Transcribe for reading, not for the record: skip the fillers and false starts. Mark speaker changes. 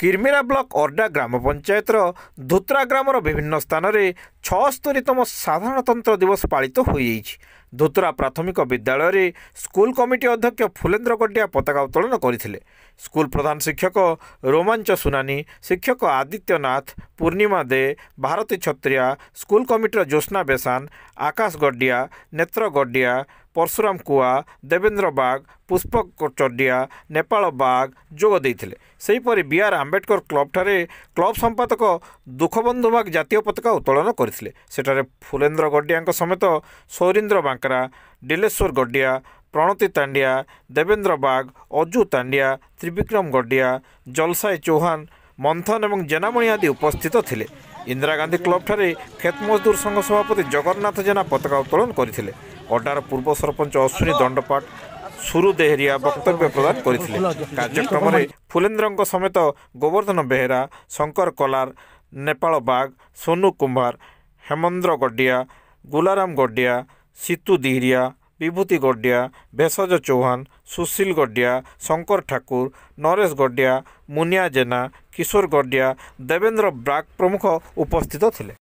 Speaker 1: Kirmira block ओरडा ग्राम पंचायतर धुत्रा grammar विभिन्न स्थान में 76तम साधारणतंत्र दिवस पालित हो धुत्रा प्राथमिक विद्यालय रे स्कूल कमिटी अध्यक्ष फुलेन्द्र गड्डिया पताका उत्तोलन करते। स्कूल प्रधान शिक्षक रोमांच सुनानी, शिक्षक आदित्यनाथ, पूर्णिमा दे, भारती छत्रिया, स्कूल कमिटर ज्योत्ना बेसान, आकाश गड्डिया, नेत्र गड्डिया, परशुराम कुआ, देवेंद्र बाग, पुष्पक चड्डिया, नेपाल बाग जोग देइथिले। सेहीपरि बीआर आंबेडकर क्लब ठारे क्लब संपादक दुखबंधु बाग जातीय पताका उत्तोलन करथिले। सेठारे फुलेन्द्र गड्डिया समेत सौरीन्द्र बांकरा, डिलेश्वर गड्डिया, प्रणति तांडिया, देवेंद्र बाग, अजू तांडिया, त्रिविक्रम गड्डिया, जलसाई चौहान, मंथन और जेनामणि आदि उपस्थित थिले। इंदिरा गांधी क्लब ठारे खेत मजदूर संघ सभापति जगन्नाथ जेना पताका उत्तोलन करथिले। अड्डार पूर्व सरपंच अश्विनी दंडपाट, सुरु देहरिया वक्तव्य प्रदान करथिले। कार्यक्रम में फुलेन्द्र समेत गोवर्धन बेहेरा, शंकर कलार, नेपाल बाग, सोनू कुंभार, हेमेंद्र गड्डिया, गुलाराम गड्डिया, सीतू दिहरिया, विभूति गड्डिया, भेषज चौहान, सुशील गड्डिया, शंकर ठाकुर, नरेश गड्डिया, मुनिया जेना, किशोर गड्डिया, देवेंद्र बाग प्रमुख उपस्थित थिले।